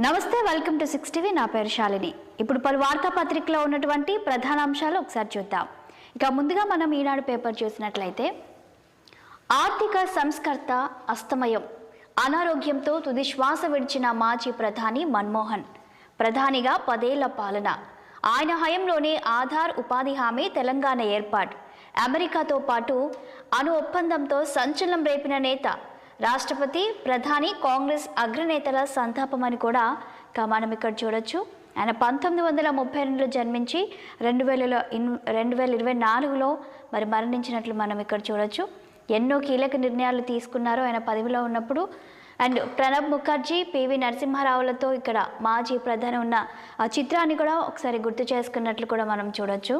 నమస్తే, welcome to 6 TV. నా పేరు శాలిని. ఇప్పుడు పలు వార్తాపత్రికలో ఉన్నటువంటి ప్రధాన అంశాలు ఒకసారి చూద్దాం. ఇక ముందుగా మనం ఈనాడు పేపర్ చూసినట్లయితే, ఆర్థిక సంస్కర్త అస్తమయం, అనారోగ్యంతో తుది శ్వాస విడిచిన మాజీ ప్రధాని మన్మోహన్. ప్రధానిగా 10 ఏళ్ల పాలన, ఆయన హయంలోనే ఆధార్ ఉపాధి హామీ తెలంగాణ ఏర్పాటు, అమెరికాతో పాటు అణు ఒప్పందంతో సంచలనం రేపిన నేత, రాష్ట్రపతి, ప్రధాని, కాంగ్రెస్ అగ్రనేతల సంతాపమని కూడా మనం ఇక్కడ చూడొచ్చు. ఆయన 1932లో జన్మించి 2024లో మరణించినట్లు మనం ఇక్కడ చూడొచ్చు. ఎన్నో కీలక నిర్ణయాలు తీసుకున్నారు ఆయన పదవిలో ఉన్నప్పుడు. అండ్ ప్రణబ్ ముఖర్జీ, పివి నరసింహారావులతో ఇక్కడ మాజీ ప్రధాని ఉన్న ఆ చిత్రాన్ని కూడా ఒకసారి గుర్తు చేసుకున్నట్లు కూడా మనం చూడొచ్చు.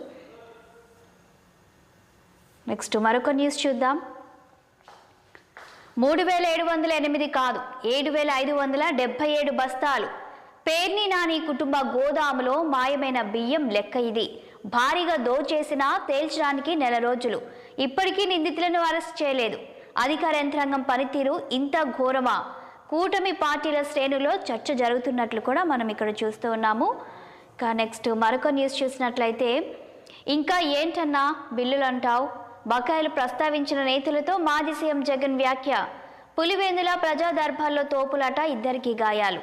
నెక్స్ట్ మరొక న్యూస్ చూద్దాం. 3708 కాదు, 7577 బస్తాలు. పేర్ని నాని కుటుంబ గోదాములో మాయమైన బియ్యం లెక్క ఇది. భారీగా దోచేసినా తేల్చడానికి నెల రోజులు. ఇప్పటికీ నిందితులను అరెస్ట్ చేయలేదు. అధికార యంత్రాంగం పనితీరు ఇంత ఘోరమా? కూటమి పార్టీల శ్రేణులో చర్చ జరుగుతున్నట్లు కూడా మనం ఇక్కడ చూస్తూ ఉన్నాము. ఇక నెక్స్ట్ మరొక న్యూస్ చూసినట్లయితే, ఇంకా ఏంటన్నా బిల్లులు అంటావు? బకాయిలు ప్రస్తావించిన నేతలతో మాజీ సీఎం జగన్ వ్యాఖ్య. పులివెందుల ప్రజా దర్బార్లో తోపులాట, 2 గాయాలు.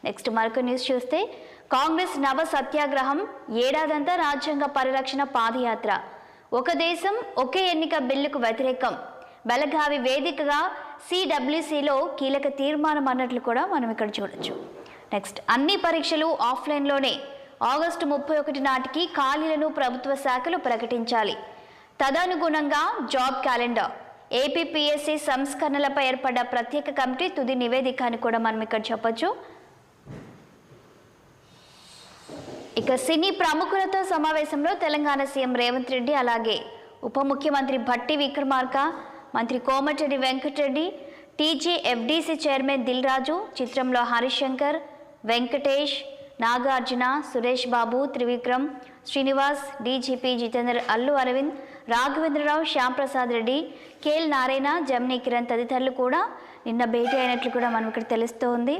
నెక్స్ట్ మరొక న్యూస్ చూస్తే, కాంగ్రెస్ నవ సత్యాగ్రహం, ఏడాదంతా రాజ్యాంగ పరిరక్షణ పాదయాత్ర. ఒక దేశం ఒకే ఎన్నిక బిల్లుకు వ్యతిరేకం. బెళగావి వేదికగా సిడబ్ల్యూసిలో కీలక తీర్మానం అన్నట్లు కూడా మనం ఇక్కడ చూడొచ్చు. నెక్స్ట్ అన్ని పరీక్షలు ఆఫ్లైన్లోనే. ఆగస్టు 31 నాటికి ఖాళీలను ప్రభుత్వ శాఖలు ప్రకటించాలి. తదనుగుణంగా జాబ్ క్యాలెండర్. ఏపీపీఎస్సీ సంస్కరణలపై ఏర్పడ్డ ప్రత్యేక కమిటీ తుది నివేదిక అని కూడా మనం ఇక్కడ చెప్పొచ్చు. ఇక సినీ ప్రముఖులతో సమావేశంలో తెలంగాణ సీఎం రేవంత్ రెడ్డి, అలాగే ఉప ముఖ్యమంత్రి భట్టి విక్రమార్క, మంత్రి కోమటిరెడ్డి వెంకటరెడ్డి, టీజీఎఫ్డీసీ చైర్మన్ దిల్ రాజు, చిత్రంలో Harishankar, Venkatesh, Nagarjuna, Suresh Babu, Trivikram, Srinivas, DGP Jitender, Allu Aravind, Raghavendrarao, Shyamprasad Reddy, KL Narayana, Gemini Kiran తదితరులు కూడా నిన్న భేటీ అయినట్లు కూడా మనం ఇక్కడ తెలుస్తోంది.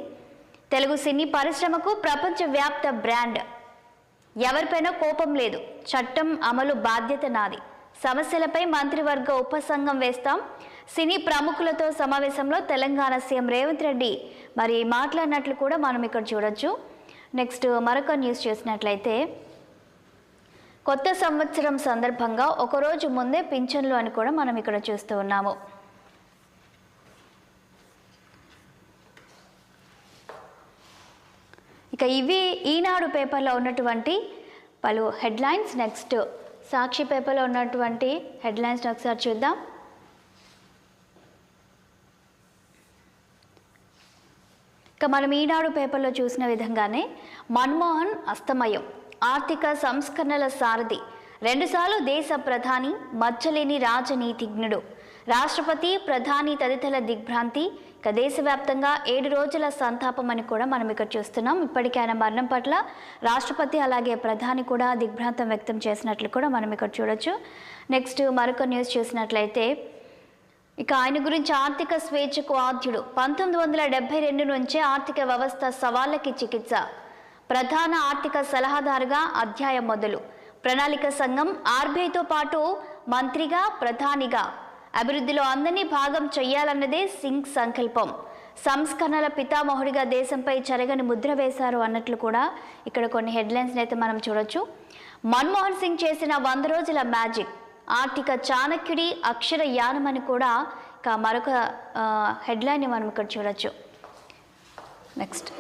తెలుగు సినీ పరిశ్రమకు ప్రపంచవ్యాప్త బ్రాండ్. ఎవరిపైనా కోపం లేదు, చట్టం అమలు బాధ్యత నాది. సమస్యలపై మంత్రివర్గ ఉపసంఘం వేస్తాం. సినీ ప్రముఖులతో సమావేశంలో తెలంగాణ సీఎం రేవంత్ రెడ్డి మాట్లాడినట్లు కూడా మనం ఇక్కడ చూడొచ్చు. నెక్స్ట్ మరొక న్యూస్ చూసినట్లయితే, కొత్త సంవత్సరం సందర్భంగా ఒకరోజు ముందే పింఛన్లు అని కూడా మనం ఇక్కడ చూస్తూ ఉన్నాము. ఇక ఇవి ఈనాడు పేపర్లో ఉన్నటువంటి పలు హెడ్లైన్స్. నెక్స్ట్ సాక్షి పేపర్లో ఉన్నటువంటి హెడ్లైన్స్ ఒకసారి చూద్దాం. ఇక మనం ఈనాడు పేపర్లో చూసిన విధంగానే మన్మోహన్ అస్తమయం, ఆర్థిక సంస్కరణల సారథి, 2 సార్లు దేశ ప్రధాని, మచ్చలేని రాజనీతిజ్ఞుడు. రాష్ట్రపతి, ప్రధాని తదితరుల దిగ్భ్రాంతి. ఇక దేశవ్యాప్తంగా 7 రోజుల సంతాపం అని కూడా మనం ఇక్కడ చూస్తున్నాం. ఇప్పటికే ఆయన మరణం పట్ల రాష్ట్రపతి అలాగే ప్రధాని కూడా దిగ్భ్రాంతం వ్యక్తం చేసినట్లు కూడా మనం ఇక్కడ చూడొచ్చు. నెక్స్ట్ మరొక న్యూస్ చూసినట్లయితే, ఇక ఆయన గురించి ఆర్థిక స్వేచ్ఛకు ఆద్యుడు, 1972 నుంచే ఆర్థిక వ్యవస్థ సవాళ్ళకి చికిత్స. ప్రధాన ఆర్థిక సలహాదారుగా అధ్యాయం మొదలు. ప్రణాళిక సంఘం, ఆర్బీఐతో పాటు మంత్రిగా, ప్రధానిగా అభివృద్ధిలో అందరినీ భాగం చెయ్యాలన్నదే సింగ్ సంకల్పం. సంస్కరణల పితామహుడిగా దేశంపై చెరగని ముద్ర వేశారు అన్నట్లు కూడా ఇక్కడ కొన్ని హెడ్లైన్స్ అయితే మనం చూడొచ్చు. మన్మోహన్ సింగ్ చేసిన 100 రోజుల మ్యాజిక్, ఆర్థిక చాణక్యుడి అక్షర యానం అని కూడా ఇక మరొక హెడ్లైన్ని మనం ఇక్కడ చూడొచ్చు. నెక్స్ట్,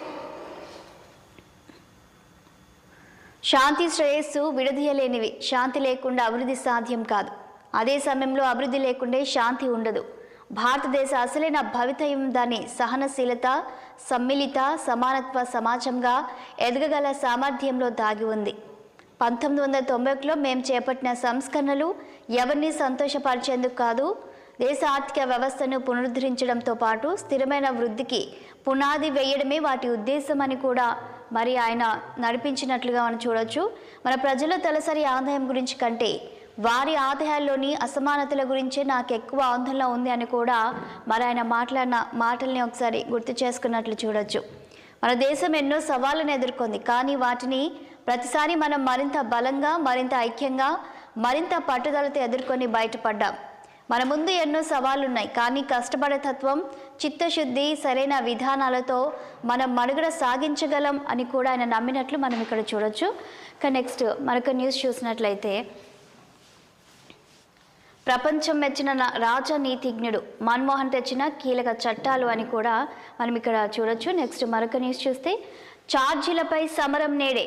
శాంతి శ్రేయస్సు విడదీయలేనివి. శాంతి లేకుండా అభివృద్ధి సాధ్యం కాదు. అదే సమయంలో అభివృద్ధి లేకుండే శాంతి ఉండదు. భారతదేశ అసలైన భవితవ్యం దాని సహనశీలత, సమ్మిళిత, సమానత్వ సమాజంగా ఎదగగల సామర్థ్యంలో దాగి ఉంది. 1991లో మేము చేపట్టిన సంస్కరణలు ఎవరిని సంతోషపరిచేందుకు కాదు, దేశ ఆర్థిక వ్యవస్థను పునరుద్ధరించడంతో పాటు స్థిరమైన వృద్ధికి పునాది వేయడమే వాటి ఉద్దేశం అని కూడా ఆయన నడిపించినట్లుగా మనం చూడొచ్చు. మన ప్రజల తలసరి ఆదాయం గురించి కంటే వారి ఆదాయాల్లోని అసమానతల గురించే నాకు ఎక్కువ ఆందోళన ఉంది అని కూడా ఆయన మాట్లాడిన మాటల్ని ఒకసారి గుర్తు చేసుకున్నట్లు చూడొచ్చు. మన దేశం ఎన్నో సవాళ్లను ఎదుర్కొంది, కానీ వాటిని ప్రతిసారి మనం మరింత బలంగా, మరింత ఐక్యంగా, మరింత పట్టుదలతో ఎదుర్కొని బయటపడ్డాం. మన ముందు ఎన్నో సవాళ్లు ఉన్నాయి, కానీ కష్టపడే తత్వం, చిత్తశుద్ధి, సరైన విధానాలతో మనం మనుగడ సాగించగలం అని కూడా ఆయన నమ్మినట్లు మనం ఇక్కడ చూడొచ్చు. నెక్స్ట్ మరొక న్యూస్ చూసినట్లయితే, ప్రపంచం మెచ్చిన రాజనీతిజ్ఞుడు మన్మోహన్ తెచ్చిన కీలక చట్టాలు అని కూడా మనం ఇక్కడ చూడొచ్చు. నెక్స్ట్ మరొక న్యూస్ చూస్తే, ఛార్జీలపై సమరం నేడే.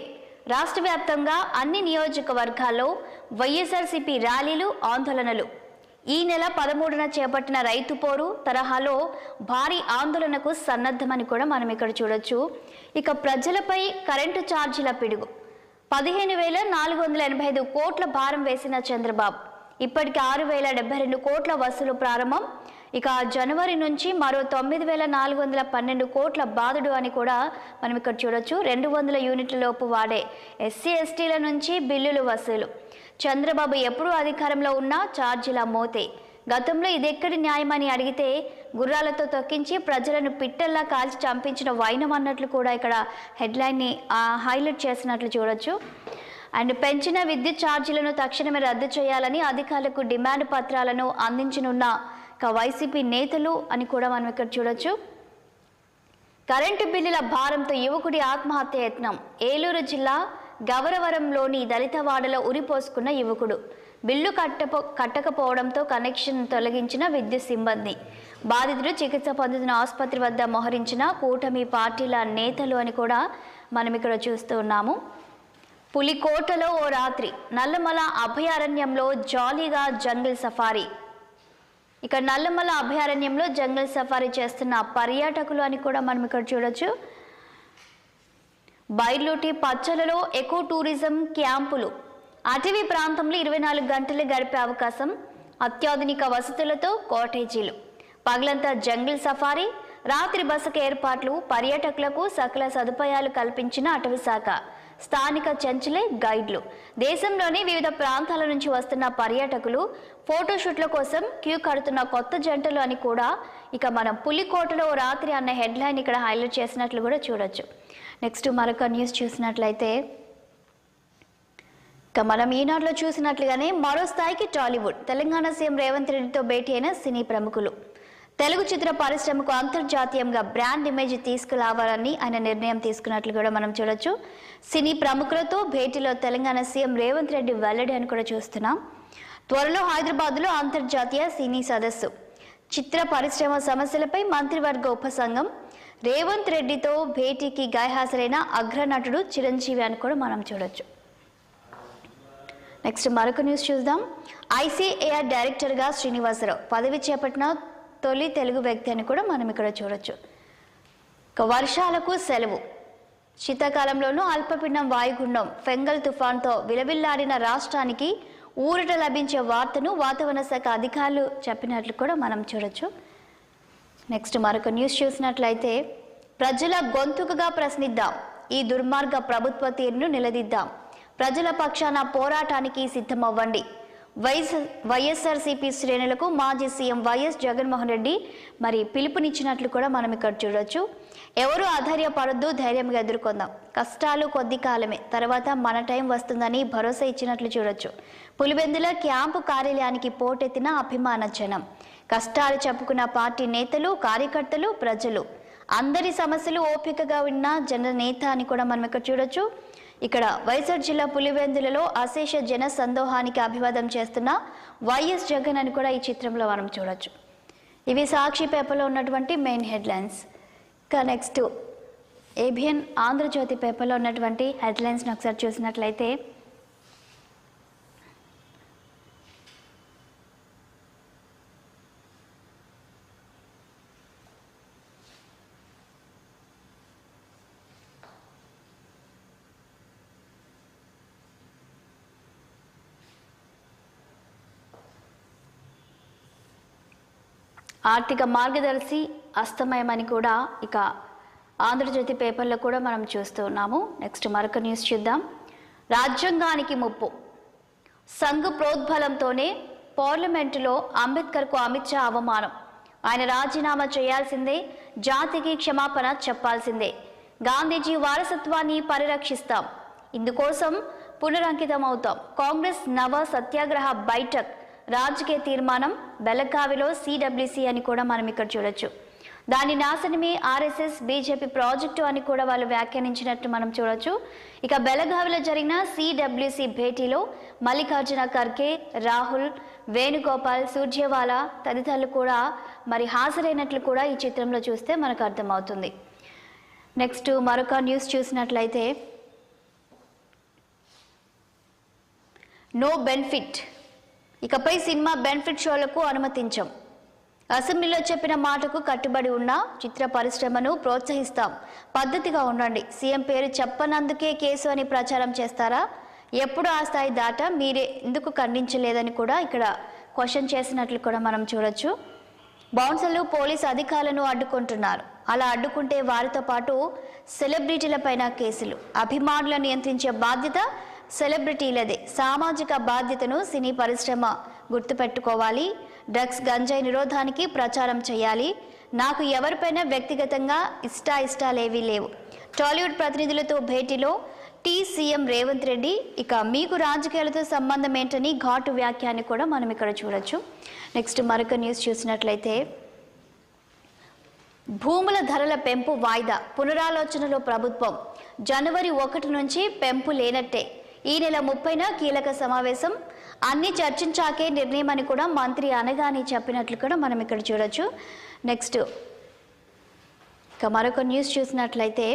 రాష్ట్ర వ్యాప్తంగా అన్ని నియోజకవర్గాల్లో వైఎస్ఆర్సీపీ ర్యాలీలు, ఆందోళనలు. ఈ నెల 13న చేపట్టిన రైతు పోరు తరహాలో భారీ ఆందోళనకు సన్నద్ధమని కూడా మనం ఇక్కడ చూడొచ్చు. ఇక ప్రజలపై కరెంటు ఛార్జీల పిడుగు. 15,485 కోట్ల భారం వేసిన చంద్రబాబు ఇప్పటికి 6,072 కోట్ల వసూలు ప్రారంభం. ఇక జనవరి నుంచి మరో 9,412 కోట్ల బాధుడు అని కూడా మనం ఇక్కడ చూడొచ్చు. 200 యూనిట్ల లోపు వాడే ఎస్సీ ఎస్టీల నుంచి బిల్లులు వసూలు. చంద్రబాబు ఎప్పుడు అధికారంలో ఉన్నా ఛార్జీల మోతే. గతంలో ఇదెక్కడి న్యాయమని అడిగితే గుర్రాలతో తొక్కించి ప్రజలను పిట్టల్లా కాల్చి చంపించిన వైనం అన్నట్లు కూడా ఇక్కడ హెడ్లైన్ని హైలైట్ చేసినట్లు చూడొచ్చు. అండ్ పెంచిన విద్యుత్ ఛార్జీలను తక్షణమే రద్దు చేయాలని అధికారులకు డిమాండ్ పత్రాలను అందించనున్న వైసీపీ నేతలు అని కూడా మనం ఇక్కడ చూడొచ్చు. కరెంటు బిల్లుల భారంతో యువకుడి ఆత్మహత్య యత్నం. ఏలూరు జిల్లా గవరవరంలోని దళితవాడలో ఉరిపోసుకున్న యువకుడు. బిల్లు కట్టకపోవడంతో కనెక్షన్ తొలగించిన విద్యుత్ సిబ్బంది. బాధితుడు చికిత్స పొందుతున్న ఆసుపత్రి వద్ద మోహరించిన కూటమి పార్టీల నేతలు అని కూడా మనం ఇక్కడ చూస్తూ ఉన్నాము. పులికోటలో ఓ రాత్రి. నల్లమల అభయారణ్యంలో జాలీగా జంగిల్ సఫారీ. ఇక నల్లమల అభయారణ్యంలో జంగిల్ సఫారీ చేస్తున్న పర్యాటకులు అని కూడా మనం ఇక్కడ చూడొచ్చు. బైర్లూటి పచ్చలలో ఎకో టూరిజం క్యాంపులు. అటవీ ప్రాంతంలో 24 గంటలు గడిపే అవకాశం. అత్యాధునిక వసతులతో కాటేజీలు. పగలంతా జంగిల్ సఫారీ, రాత్రి బసకు ఏర్పాట్లు. పర్యాటకులకు సకల సదుపాయాలు కల్పించిన అటవీ శాఖ. స్థానిక చెంచులే గైడ్లు. దేశంలోని వివిధ ప్రాంతాల నుంచి వస్తున్న పర్యాటకులు ఫోటోషూట్ల కోసం క్యూ కడుతున్న కొత్త జంటలు అని కూడా ఇక మనం పులికోటలో రాత్రి అన్న హెడ్లైన్ ఇక్కడ హైలైట్ చేసినట్లు కూడా చూడొచ్చు. నెక్స్ట్ మరొక న్యూస్ చూసినట్లయితే, ఇక మనం ఈనాడులో చూసినట్లుగానే మరో స్థాయికి టాలీవుడ్. తెలంగాణ సీఎం రేవంత్ రెడ్డితో భేటీ అయిన సినీ ప్రముఖులు. తెలుగు చిత్ర పరిశ్రమకు అంతర్జాతీయంగా బ్రాండ్ ఇమేజ్ తీసుకురావాలని ఆయన నిర్ణయం తీసుకున్నట్లు కూడా మనం చూడొచ్చు. సినీ ప్రముఖులతో భేటీలో తెలంగాణ సీఎం రేవంత్ రెడ్డి వెల్లడి అని కూడా చూస్తున్నాం. త్వరలో హైదరాబాద్లో అంతర్జాతీయ సినీ సదస్సు. చిత్ర పరిశ్రమ సమస్యలపై మంత్రివర్గ ఉపసంఘం. రేవంత్ రెడ్డితో భేటీకి గైహాజరైన అగ్రనటుడు చిరంజీవి అని కూడా మనం చూడొచ్చు. నెక్స్ట్ మరొక న్యూస్ చూద్దాం. ఐసీఏఆర్ డైరెక్టర్గా శ్రీనివాసరావు పదవి చేపట్టిన తొలి తెలుగు వ్యక్తి అని కూడా మనం ఇక్కడ చూడొచ్చు. వర్షాలకు సెలవు. శీతాకాలంలోనూ అల్పపీడనం వాయుగుండం ఫెంగల్ తుఫాన్తో విలవిల్లాడిన రాష్ట్రానికి ఊరట లభించే వార్తను వాతావరణ శాఖ అధికారులు చెప్పినట్లు కూడా మనం చూడొచ్చు. నెక్స్ట్ మరొక న్యూస్ చూసినట్లయితే, ప్రజల గొంతుకగా ప్రశ్నిద్దాం. ఈ దుర్మార్గ ప్రభుత్వ తీరును నిలదీద్దాం. ప్రజల పక్షాన పోరాటానికి సిద్ధమవ్వండి. వైఎస్ఆర్సీపీ శ్రేణులకు మాజీ సీఎం వైఎస్ జగన్మోహన్ రెడ్డి మరి పిలుపునిచ్చినట్లు కూడా మనం ఇక్కడ చూడొచ్చు. ఎవరు అధైర్యపడొద్దు, ధైర్యంగా ఎదుర్కొందాం. కష్టాలు కొద్ది కాలమే, తర్వాత మన టైం వస్తుందని భరోసా ఇచ్చినట్లు చూడొచ్చు. పులివెందుల క్యాంపు కార్యాలయానికి పోటెత్తిన అభిమాన జనం. కష్టాలు చెప్పుకున్న పార్టీ నేతలు, కార్యకర్తలు, ప్రజలు. అందరి సమస్యలు ఓపికగా ఉన్న జననేత అని కూడా మనం ఇక్కడ చూడొచ్చు. ఇక్కడ వైఎస్ఆర్ జిల్లా పులివెందులలో అశేష జన సందోహానికి అభివాదం చేస్తున్న వైఎస్ జగన్ అని కూడా ఈ చిత్రంలో మనం చూడొచ్చు. ఇవి సాక్షి పేపర్లో ఉన్నటువంటి మెయిన్ హెడ్లైన్స్. ఇక నెక్స్ట్ ఏబిఎన్ ఆంధ్రజ్యోతి పేపర్లో ఉన్నటువంటి హెడ్లైన్స్ని ఒకసారి చూసినట్లయితే, ఆర్థిక మార్గదర్శి అస్తమయమని కూడా ఇక ఆంధ్రజ్యోతి పేపర్లో కూడా మనం చూస్తూ ఉన్నాము. నెక్స్ట్ మరొక న్యూస్ చూద్దాం. రాజ్యాంగానికి ముప్పు. సంఘ్ ప్రోద్బలంతోనే పార్లమెంటులో అంబేద్కర్కు అమిత్ షా అవమానం. ఆయన రాజీనామా చేయాల్సిందే, జాతికి క్షమాపణ చెప్పాల్సిందే. గాంధీజీ వారసత్వాన్ని పరిరక్షిస్తాం, ఇందుకోసం పునరంకితం అవుతాం. కాంగ్రెస్ నవ సత్యాగ్రహ బైఠక్ రాజకీయ తీర్మానం బెళగావిలో సిడబ్ల్యూసి అని కూడా మనం ఇక్కడ చూడొచ్చు. దాని నాశనమే ఆర్ఎస్ఎస్ బీజేపీ ప్రాజెక్టు అని కూడా వాళ్ళు వ్యాఖ్యానించినట్టు మనం చూడొచ్చు. ఇక బెళగావిలో జరిగిన సిడబ్ల్యూసి భేటీలో మల్లికార్జున ఖర్గే, రాహుల్, వేణుగోపాల్, సుర్జేవాలా తదితరులు కూడా మరి హాజరైనట్లు కూడా ఈ చిత్రంలో చూస్తే మనకు అర్థమవుతుంది. నెక్స్ట్ మరొక న్యూస్ చూసినట్లయితే నో బెనిఫిట్, ఇకపై సినిమా బెనిఫిట్ షోలకు అనుమతించం. అసెంబ్లీలో చెప్పిన మాటకు కట్టుబడి ఉన్న చిత్ర పరిశ్రమను ప్రోత్సహిస్తాం, పద్ధతిగా ఉండండి. సీఎం పేరు చెప్పనందుకే కేసు అని ప్రచారం చేస్తారా? ఎప్పుడు ఆ స్థాయి దాటా మీరే ఎందుకు ఖండించలేదని కూడా ఇక్కడ క్వశ్చన్ చేసినట్లు కూడా మనం చూడొచ్చు. బౌన్సర్లు పోలీసు అధికారులను అడ్డుకుంటున్నారు. అలా అడ్డుకుంటే వారితో పాటు సెలబ్రిటీలపైన కేసులు. అభిమానులను నియంత్రించే బాధ్యత సెలబ్రిటీలదే. సామాజిక బాధ్యతను సినీ పరిశ్రమ గుర్తుపెట్టుకోవాలి. డ్రగ్స్, గంజాయి నిరోధానికి ప్రచారం చేయాలి. నాకు ఎవరిపైనా వ్యక్తిగతంగా ఇష్టాలేవీ లేవు. టాలీవుడ్ ప్రతినిధులతో భేటీలో సీఎం రేవంత్ రెడ్డి ఇక మీకు రాజకీయాలతో సంబంధం ఏంటని ఘాటు వ్యాఖ్యాన్ని కూడా మనం ఇక్కడ చూడొచ్చు. నెక్స్ట్ మరొక న్యూస్ చూసినట్లయితే భూముల ధరల పెంపు వాయిదా, పునరాలోచనలో ప్రభుత్వం. జనవరి 1 నుంచి పెంపు లేనట్టే. ఈ నెల 30న కీలక సమావేశం, అన్ని చర్చించాకే నిర్ణయం అని కూడా మంత్రి అనగానే చెప్పినట్లు కూడా మనం ఇక్కడ చూడొచ్చు. నెక్స్ట్ ఇక మరొక న్యూస్ చూసినట్లయితే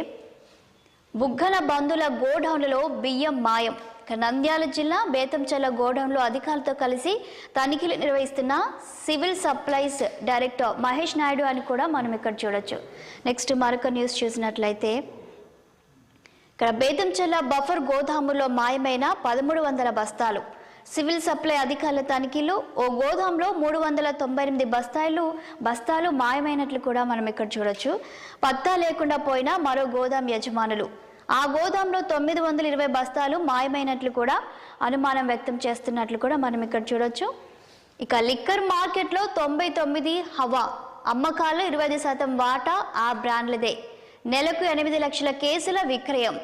బుగ్గన బంధుల గోడౌన్లలో బియ్యం మాయం. నంద్యాల జిల్లా బేతంచెల్ల గోడౌన్లో అధికారులతో కలిసి తనిఖీలు నిర్వహిస్తున్న civil supplies director Mahesh Naidu అని కూడా మనం ఇక్కడ చూడొచ్చు. నెక్స్ట్ మరొక న్యూస్ చూసినట్లయితే ఇక్కడ బేతంచెల్ల బఫర్ గోదాములో మాయమైన 1300 బస్తాలు. సివిల్ సప్లై అధికారుల తనిఖీలు. ఓ గోదాంలో 398 బస్తాలు మాయమైనట్లు కూడా మనం ఇక్కడ చూడొచ్చు. పత్తా లేకుండా పోయిన మరో గోదాం యజమానులు. ఆ గోదాంలో 920 బస్తాలు మాయమైనట్లు కూడా అనుమానం వ్యక్తం చేస్తున్నట్లు కూడా మనం ఇక్కడ చూడొచ్చు. ఇక లిక్కర్ మార్కెట్లో 99 హవా, అమ్మకాలు 25% వాటా ఆ బ్రాండ్లదే. నెలకు 8 లక్షల కేసుల విక్రయం.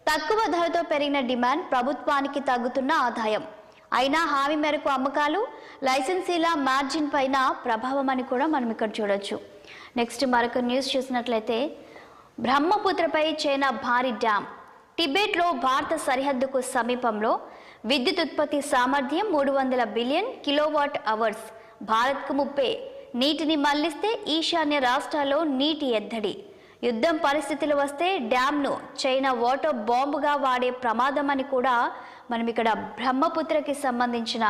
తక్కువ ధరతో పెరిగిన డిమాండ్, ప్రభుత్వానికి తగ్గుతున్న ఆదాయం. అయినా హామీ మేరకు అమ్మకాలు, లైసెన్సీల మార్జిన్ పైన ప్రభావం అని కూడా మనం ఇక్కడ చూడొచ్చు. నెక్స్ట్ మరొక న్యూస్ చూసినట్లయితే బ్రహ్మపుత్రపై చైనా భారీ డ్యామ్. టిబెట్లో భారత సరిహద్దుకు సమీపంలో విద్యుత్ ఉత్పత్తి సామర్థ్యం 300 బిలియన్ కిలోవాట్ అవర్స్. భారత్కు ముప్పే. నీటిని మళ్లిస్తే ఈశాన్య రాష్ట్రాల్లో నీటి ఎద్దడి. యుద్ధం పరిస్థితులు వస్తే డ్యామ్ను చైనా వాటర్ బాంబుగా వాడే ప్రమాదం అని కూడా మనం ఇక్కడ బ్రహ్మపుత్రకి సంబంధించిన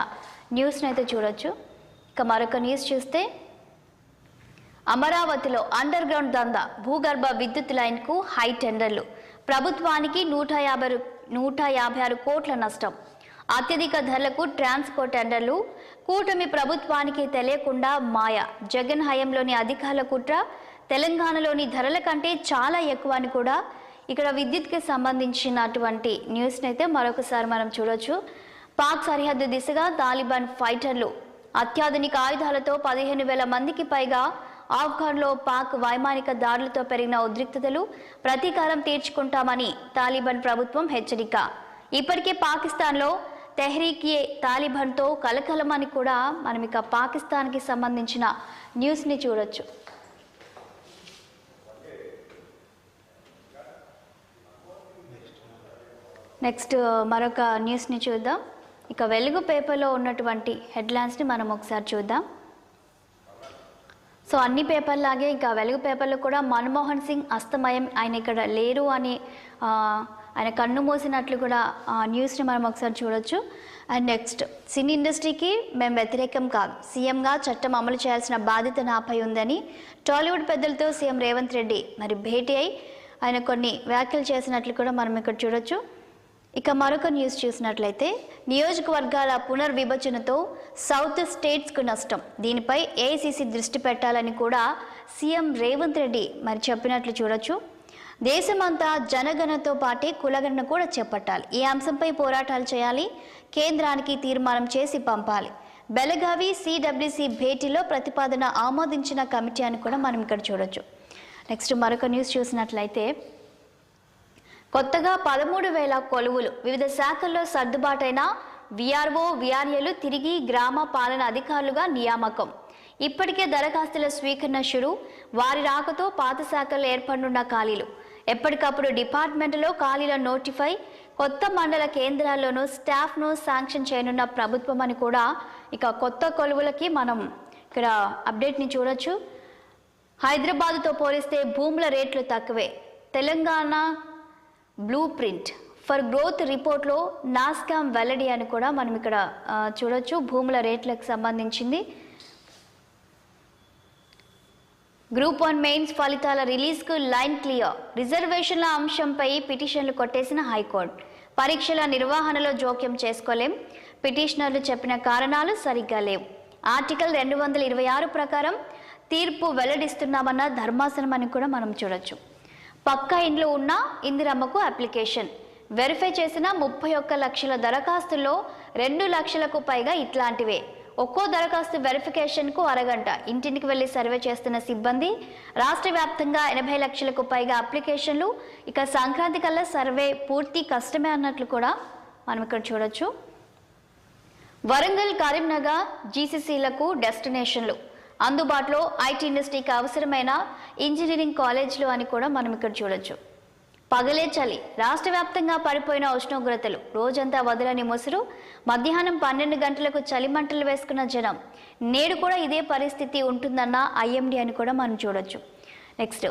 న్యూస్ని అయితే చూడొచ్చు. ఇక మరొక న్యూస్ చూస్తే అమరావతిలో అండర్ గ్రౌండ్ దందా, భూగర్భ విద్యుత్ లైన్కు హై టెండర్లు. ప్రభుత్వానికి 156 కోట్ల నష్టం. అత్యధిక ధరలకు ట్రాన్స్కో టెండర్లు. కూటమి ప్రభుత్వానికి తెలియకుండా మాయ. జగన్ హయాంలోని అధికారుల కుట్ర. తెలంగాణలోని ధరల కంటే చాలా ఎక్కువ అని కూడా ఇక్కడ విద్యుత్కి సంబంధించినటువంటి న్యూస్ని అయితే మరొకసారి మనం చూడొచ్చు. పాక్ సరిహద్దు దిశగా తాలిబాన్ ఫైటర్లు అత్యాధునిక ఆయుధాలతో 15,000 మందికి పైగా. ఆఫ్ఘన్లో పాక్ వైమానిక దాడులతో పెరిగిన ఉద్రిక్తతలు. ప్రతీకారం తీర్చుకుంటామని తాలిబాన్ ప్రభుత్వం హెచ్చరిక. ఇప్పటికే పాకిస్తాన్లో తెహ్రీక్-ఏ తాలిబాన్తో కలకలం అని కూడా మనం ఇక పాకిస్తాన్కి సంబంధించిన న్యూస్ని చూడొచ్చు. నెక్స్ట్ మరొక న్యూస్ని చూద్దాం. ఇక వెలుగు పేపర్లో ఉన్నటువంటి హెడ్లైన్స్ని మనం ఒకసారి చూద్దాం. సో అన్ని పేపర్లాగే ఇంకా వెలుగు పేపర్లో కూడా మన్మోహన్ సింగ్ అస్తమయం, ఆయన ఇక్కడ లేరు అని ఆయన కన్ను మూసినట్లు కూడా న్యూస్ని మనం ఒకసారి చూడొచ్చు. అండ్ నెక్స్ట్ సినీ ఇండస్ట్రీకి మేము వ్యతిరేకం కాదు, సీఎంగా చట్టం అమలు చేయాల్సిన బాధ్యత నాపై ఉందని టాలీవుడ్ పెద్దలతో సీఎం రేవంత్ రెడ్డి మరి భేటీ అయి ఆయన కొన్ని వ్యాఖ్యలు చేసినట్లు కూడా మనం ఇక్కడ చూడొచ్చు. ఇక మరొక న్యూస్ చూసినట్లయితే నియోజకవర్గాల పునర్విభజనతో సౌత్ స్టేట్స్కు నష్టం. దీనిపై ఏఐసీసీ దృష్టి పెట్టాలని కూడా సీఎం రేవంత్ రెడ్డి మరి చెప్పినట్లు చూడొచ్చు. దేశమంతా జనగణనతో పాటే కులగణన కూడా చేపట్టాలి. ఈ అంశంపై పోరాటాలు చేయాలి. కేంద్రానికి తీర్మానం చేసి పంపాలి. బెళగావి సిడబ్ల్యూసి భేటీలో ప్రతిపాదన ఆమోదించిన కమిటీ అని కూడా మనం ఇక్కడ చూడొచ్చు. నెక్స్ట్ మరొక న్యూస్ చూసినట్లయితే కొత్తగా 13,000 కొలువులు. వివిధ శాఖల్లో సర్దుబాటైన విఆర్ఓ విఆర్ఏలు తిరిగి గ్రామ పాలన అధికారులుగా నియామకం. ఇప్పటికే దరఖాస్తుల స్వీకరణ షురు. వారి రాకతో పాత శాఖల్లో ఏర్పడనున్న ఖాళీలు. ఎప్పటికప్పుడు డిపార్ట్మెంట్లో ఖాళీల నోటిఫై. కొత్త మండల కేంద్రాల్లోనూ స్టాఫ్ను శాంక్షన్ చేయనున్న ప్రభుత్వం అని కూడా ఇక కొత్త కొలువులకి మనం ఇక్కడ అప్డేట్ని చూడొచ్చు. హైదరాబాద్తో పోలిస్తే భూముల రేట్లు తక్కువే. Telangana blue print for growth రిపోర్ట్లో నాస్కామ్ వెల్లడి అని కూడా మనం ఇక్కడ చూడొచ్చు. భూముల రేట్లకు సంబంధించింది. గ్రూప్ 1 మెయిన్స్ ఫలితాల రిలీజ్కు లైన్ క్లియర్. రిజర్వేషన్ల అంశంపై పిటిషన్లు కొట్టేసిన హైకోర్టు. పరీక్షల నిర్వహణలో జోక్యం చేసుకోలేం. పిటిషనర్లు చెప్పిన కారణాలు సరిగ్గా లేవు. ఆర్టికల్ 226 ప్రకారం తీర్పు వెల్లడిస్తున్నామన్న ధర్మాసనం అని కూడా మనం చూడొచ్చు. పక్కా ఇండ్లు ఉన్న ఇందిరమ్మకు అప్లికేషన్. వెరిఫై చేసిన 31 లక్షల దరఖాస్తుల్లో 2 లక్షలకు పైగా ఇట్లాంటివే. ఒక్కో దరఖాస్తు వెరిఫికేషన్కు అరగంట. ఇంటింటికి వెళ్లి సర్వే చేస్తున్న సిబ్బంది. రాష్ట్ర వ్యాప్తంగా 80 లక్షలకు పైగా అప్లికేషన్లు. ఇక సంక్రాంతి కల్లా సర్వే పూర్తి కష్టమే అన్నట్లు కూడా మనం ఇక్కడ చూడొచ్చు. వరంగల్, కరీంనగర్ జీసీసీలకు డెస్టినేషన్లు. అందుబాటులో ఐటీ ఇండస్ట్రీకి అవసరమైన ఇంజనీరింగ్ కాలేజీలు అని కూడా మనం ఇక్కడ చూడొచ్చు. పగలే చలి. రాష్ట్ర వ్యాప్తంగా పడిపోయిన ఉష్ణోగ్రతలు. రోజంతా వదలని ముసురు. మధ్యాహ్నం 12 గంటలకు చలిమంటలు వేసుకున్న జనం. నేడు కూడా ఇదే పరిస్థితి ఉంటుందన్న ఐఎండీ అని కూడా మనం చూడొచ్చు. నెక్స్ట్,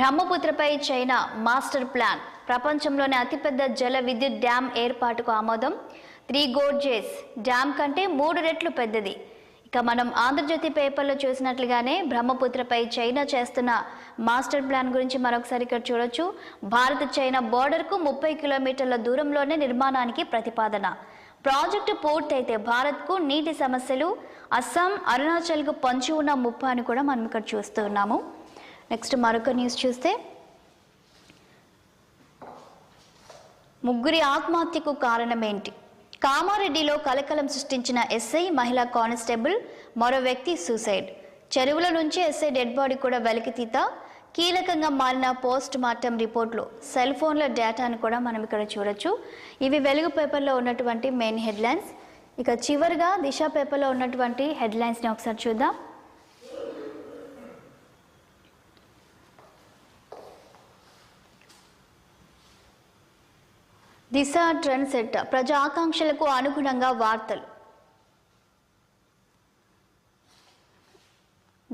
బ్రహ్మపుత్రపై చైనా మాస్టర్ ప్లాన్. ప్రపంచంలోనే అతిపెద్ద జల విద్యుత్ డ్యాం ఏర్పాటుకు ఆమోదం. 3 గోర్జెస్ డ్యాం కంటే 3 రెట్లు పెద్దది. ఇక మనం ఆంధ్రజ్యోతి పేపర్లో చూసినట్లుగానే బ్రహ్మపుత్రపై చైనా చేస్తున్న మాస్టర్ ప్లాన్ గురించి మరొకసారి ఇక్కడ చూడొచ్చు. భారత్ చైనా బోర్డర్కు 30 కిలోమీటర్ల దూరంలోనే నిర్మాణానికి ప్రతిపాదన. ప్రాజెక్టు పూర్తయితే భారత్కు నీటి సమస్యలు, అస్సాం, అరుణాచల్కు పొంచి ఉన్న ముప్పు అని కూడా మనం ఇక్కడ చూస్తూ ఉన్నాము. నెక్స్ట్ మరొక న్యూస్ చూస్తే, ముగ్గురి ఆత్మహత్యకు కారణమేంటి? కామారెడ్డిలో కలకలం సృష్టించిన ఎస్ఐ, మహిళా కానిస్టేబుల్, మరో వ్యక్తి సూసైడ్. చెరువుల నుంచి ఎస్ఐ డెడ్ బాడీ కూడా వెలికితీత. కీలకంగా మారిన పోస్ట్ మార్టం రిపోర్ట్లు, సెల్ ఫోన్ల డేటాను కూడా మనం ఇక్కడ చూడొచ్చు. ఇవి వెలుగు పేపర్లో ఉన్నటువంటి మెయిన్ హెడ్లైన్స్. ఇక చివరిగా దిశ పేపర్లో ఉన్నటువంటి హెడ్లైన్స్ని ఒకసారి చూద్దాం. దిశ ట్రెండ్ సెట్. ప్రజా ఆకాంక్షలకు అనుగుణంగా వార్తలు.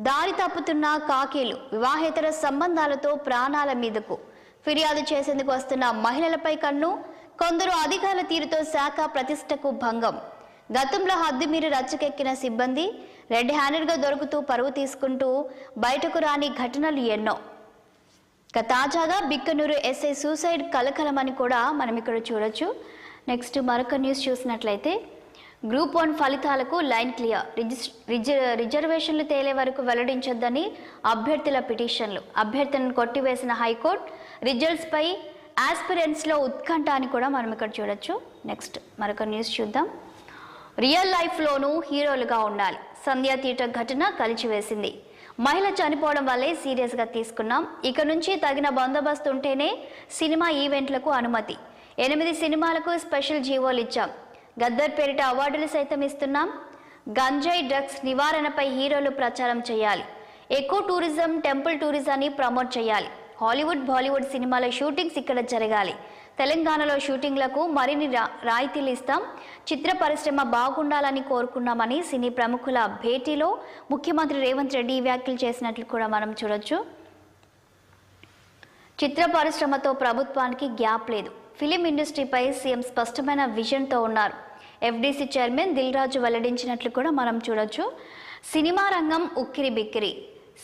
దారి తప్పుతున్న కాకీలు. వివాహేతర సంబంధాలతో ప్రాణాల మీదకు. ఫిర్యాదు చేసేందుకు వస్తున్న మహిళలపై కన్ను. కొందరు అధికారుల తీరుతో శాఖ ప్రతిష్టకు భంగం. గతంలో హద్దు మీరి రచ్చకెక్కిన సిబ్బంది రెడ్ హ్యాండెడ్గా దొరుకుతూ పరువు తీసుకుంటూ బయటకు రాని ఘటనలు ఎన్నో. తాజాగా బిక్కనూరు ఎస్ఐ సూసైడ్ కలకలం అని కూడా మనం ఇక్కడ చూడొచ్చు. నెక్స్ట్ మరొక న్యూస్ చూసినట్లయితే, గ్రూప్ 1 ఫలితాలకు లైన్ క్లియర్. రిజర్వేషన్లు తేలే వరకు వెల్లడించొద్దని అభ్యర్థుల పిటిషన్లు. అభ్యర్థులను కొట్టివేసిన హైకోర్టు. రిజల్ట్స్ పై ఆస్పిరెంట్స్లో ఉత్కంఠ అని కూడా మనం ఇక్కడ చూడొచ్చు. నెక్స్ట్ మరొక న్యూస్ చూద్దాం. రియల్ లైఫ్లోనూ హీరోలుగా ఉండాలి. సంధ్యా థియేటర్ ఘటన కలిచివేసింది. మహిళ చనిపోవడం వల్లే సీరియస్గా తీసుకున్నాం. ఇక నుంచి తగిన బందోబస్తు ఉంటేనే సినిమా ఈవెంట్లకు అనుమతి. 8 సినిమాలకు స్పెషల్ జీవోలు ఇచ్చాం. గద్దర్ పేరిట అవార్డులు సైతం ఇస్తున్నాం. గంజాయి డ్రగ్స్ నివారణపై హీరోలు ప్రచారం చేయాలి. ఎకో టూరిజం, టెంపుల్ టూరిజాన్ని ప్రమోట్ చేయాలి. హాలీవుడ్, బాలీవుడ్ సినిమాల షూటింగ్స్ ఇక్కడ జరగాలి. తెలంగాణలో షూటింగ్లకు మరిన్ని రాయితీలు ఇస్తాం. చిత్ర పరిశ్రమ బాగుండాలని కోరుకున్నామని సినీ ప్రముఖుల భేటీలో ముఖ్యమంత్రి రేవంత్ రెడ్డి వ్యాఖ్యలు చేసినట్లు కూడా మనం చూడొచ్చు. చిత్ర పరిశ్రమతో ప్రభుత్వానికి గ్యాప్ లేదు. ఫిలిం ఇండస్ట్రీపై సీఎం స్పష్టమైన విజన్తో ఉన్నారు. ఎఫ్డీసీ చైర్మన్ దిల్ రాజు వెల్లడించినట్లు కూడా మనం చూడొచ్చు. సినిమా రంగం ఉక్కిరి బిక్కిరి.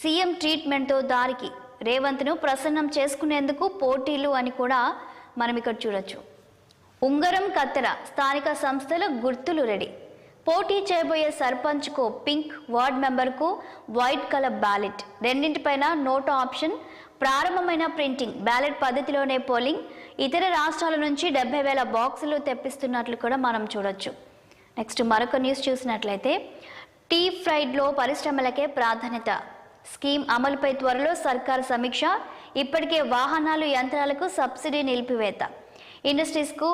సీఎం ట్రీట్మెంట్తో దారికి. రేవంత్ను ప్రసన్నం చేసుకునేందుకు పోటీలు అని కూడా మనం ఇక్కడ చూడొచ్చు. ఉంగరం, కత్తెర. స్థానిక సంస్థల గుర్తులు రెడీ. పోటీ చేయబోయే సర్పంచ్కు పింక్, వార్డ్ మెంబర్కు వైట్ కలర్ బ్యాలెట్. రెండింటిపైన నోటో ఆప్షన్. ప్రారంభమైన ప్రింటింగ్. బ్యాలెట్ పద్ధతిలోనే పోలింగ్. ఇతర రాష్ట్రాల నుంచి 70,000 బాక్సులు తెప్పిస్తున్నట్లు కూడా మనం చూడొచ్చు. నెక్స్ట్ మరొక న్యూస్ చూసినట్లయితే, టీ ఫ్రైడ్లో పరిశ్రమలకే ప్రాధాన్యత. స్కీమ్ అమలుపై త్వరలో సర్కారు సమీక్ష. ఇప్పటికే వాహనాలు యంత్రాలకు సబ్సిడీ నిలిపివేత. ఇండస్ట్రీస్కు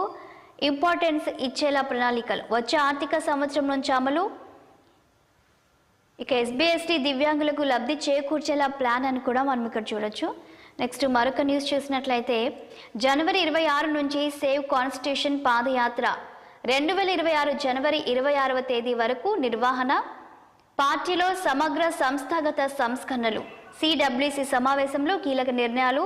ఇంపార్టెన్స్ ఇచ్చేలా ప్రణాళికలు వచ్చే ఆర్థిక సంవత్సరం నుంచి అమలు. ఇక ఎస్బీఎస్టీ దివ్యాంగులకు లబ్ధి చేకూర్చేలా ప్లాన్ అని కూడా మనం ఇక్కడ చూడొచ్చు. నెక్స్ట్ మరొక న్యూస్ చూసినట్లయితే జనవరి 26 నుంచి సేవ్ కాన్స్టిట్యూషన్ పాదయాత్ర 2026 జనవరి 26వ తేదీ వరకు నిర్వహణ. పార్టీలో సమగ్ర సంస్థాగత సంస్కరణలు. సిడబ్ల్యూసి సమావేశంలో కీలక నిర్ణయాలు.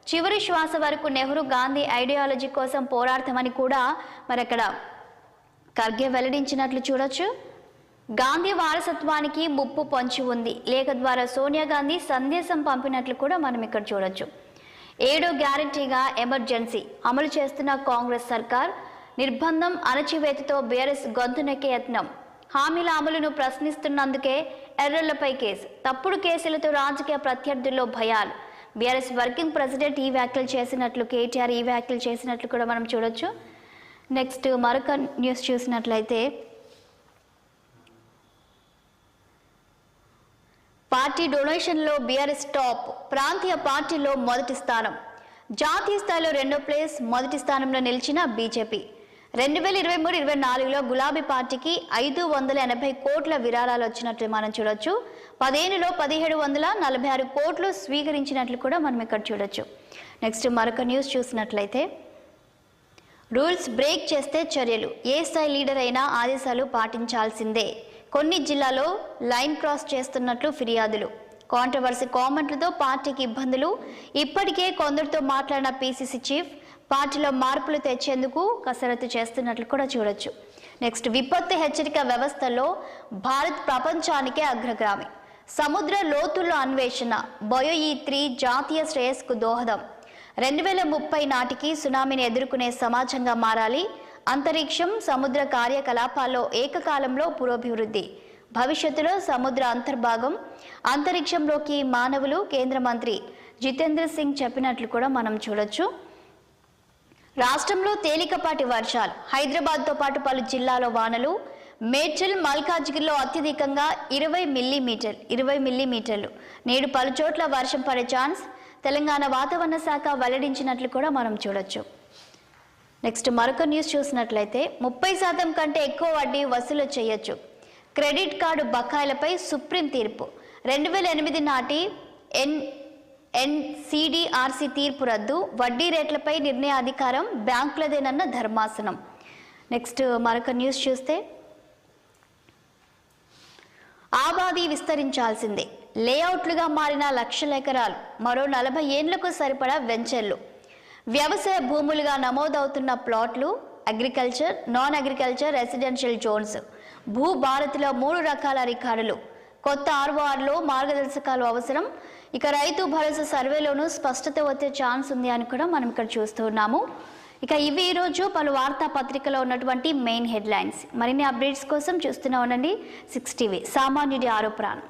చివరి శ్వాస వరకు నెహ్రూ గాంధీ ఐడియాలజీ కోసం పోరాడతామని కూడా మరక్కడ ఖర్గే వెల్లడించినట్లు చూడొచ్చు. గాంధీ వారసత్వానికి ముప్పు పొంచి ఉంది. లేఖ ద్వారా సోనియా గాంధీ సందేశం పంపినట్లు కూడా మనం ఇక్కడ చూడొచ్చు. 7వ గ్యారంటీగా ఎమర్జెన్సీ అమలు చేస్తున్న కాంగ్రెస్ సర్కార్. నిర్బంధం అణచివేతతో బీఆర్ఎస్ గొంతునెక్కే యత్నం. హామీల అమలును ప్రశ్నిస్తున్నందుకే ఎర్రళ్లపై కేసు. తప్పుడు కేసులతో రాజకీయ ప్రత్యర్థుల్లో భయాలు. బీఆర్ఎస్ వర్కింగ్ ప్రెసిడెంట్ ఈ వ్యాఖ్యలు చేసినట్లు, కేటీఆర్ ఈ వ్యాఖ్యలు చేసినట్లు కూడా మనం చూడొచ్చు. నెక్స్ట్ మరొక న్యూస్ చూసినట్లయితే పార్టీ డొనేషన్లో బీఆర్ఎస్ టాప్. ప్రాంతీయ పార్టీలో మొదటి స్థానం. జాతీయ స్థాయిలో 2వ ప్లేస్. మొదటి స్థానంలో నిలిచిన బీజేపీ. 2023-24లో గులాబీ పార్టీకి 580 కోట్ల విరాళాలు వచ్చినట్లు మనం చూడొచ్చు. 10 ఏళ్లలో 1746 కోట్లు స్వీకరించినట్లు కూడా మనం ఇక్కడ చూడొచ్చు. నెక్స్ట్ మరొక న్యూస్ చూసినట్లయితే రూల్స్ బ్రేక్ చేస్తే చర్యలు. ఏ స్థాయి లీడర్ అయినా ఆదేశాలు పాటించాల్సిందే. కొన్ని జిల్లాలో లైన్ క్రాస్ చేస్తున్నట్లు ఫిర్యాదులు. కాంట్రవర్సీ కామెంట్లతో పార్టీకి ఇబ్బందులు. ఇప్పటికే కొందరితో మాట్లాడిన పీసీసీ చీఫ్ పార్టీలో మార్పులు తెచ్చేందుకు కసరత్తు చేస్తున్నట్లు కూడా చూడొచ్చు. నెక్స్ట్ విపత్తు హెచ్చరిక వ్యవస్థలో భారత్ ప్రపంచానికే అగ్రగామి. సముద్ర లోతుల్లో అన్వేషణ. బయోఈ3 జాతీయ శ్రేయస్కు దోహదం. 2030 నాటికి సునామీని ఎదుర్కొనే సమాజంగా మారాలి. అంతరిక్షం సముద్ర కార్యకలాపాల్లో ఏకకాలంలో పురోభివృద్ధి. భవిష్యత్తులో సముద్ర అంతర్భాగం. అంతరిక్షంలోకి మానవులు. కేంద్ర మంత్రి జితేంద్ర సింగ్ చెప్పినట్లు కూడా మనం చూడొచ్చు. రాష్ట్రంలో తేలికపాటి వర్షాలు. హైదరాబాద్తో పాటు పలు జిల్లాలో వానలు. మేడ్చల్, మల్కాజ్గిరిలో అత్యధికంగా 20 మిల్లీమీటర్లు. నేడు పలు చోట్ల వర్షం పడే ఛాన్స్. తెలంగాణ వాతావరణ శాఖ వెల్లడించినట్లు కూడా మనం చూడొచ్చు. నెక్స్ట్ మరొక న్యూస్ చూసినట్లయితే 30% కంటే ఎక్కువ వడ్డీ వసూలు చేయొచ్చు. క్రెడిట్ కార్డు బకాయిలపై సుప్రీం తీర్పు. 2008 నాటి ఎన్సిడిఆర్సి తీర్పు రద్దు. వడ్డీ రేట్లపై నిర్ణయాధికారం బ్యాంకులదేనన్న ధర్మాసనం. నెక్స్ట్ మరొక న్యూస్ చూస్తే ఆబాది విస్తరించాల్సిందే. లేఅవుట్లుగా మారిన లక్షల ఎకరాలు. మరో 40 ఏళ్లకు సరిపడా వెంచర్లు. వ్యవసాయ భూములుగా నమోదవుతున్న ప్లాట్లు. Agriculture, non agriculture, residential zones. భూభారతిలో 3 రకాల రికార్డులు. కొత్త RORలో మార్గదర్శకాలు అవసరం. ఇక రైతు భరోసా సర్వేలోనూ స్పష్టత వచ్చే ఛాన్స్ ఉంది అని కూడా మనం ఇక్కడ చూస్తూ ఉన్నాము. ఇక ఇవి ఈరోజు పలు వార్తాపత్రికలో ఉన్నటువంటి మెయిన్ హెడ్లైన్స్. మరిన్ని అప్డేట్స్ కోసం చూస్తూనే ఉండండి 6 టీవీ, సామాన్యుడి ఆరో ప్రాణం.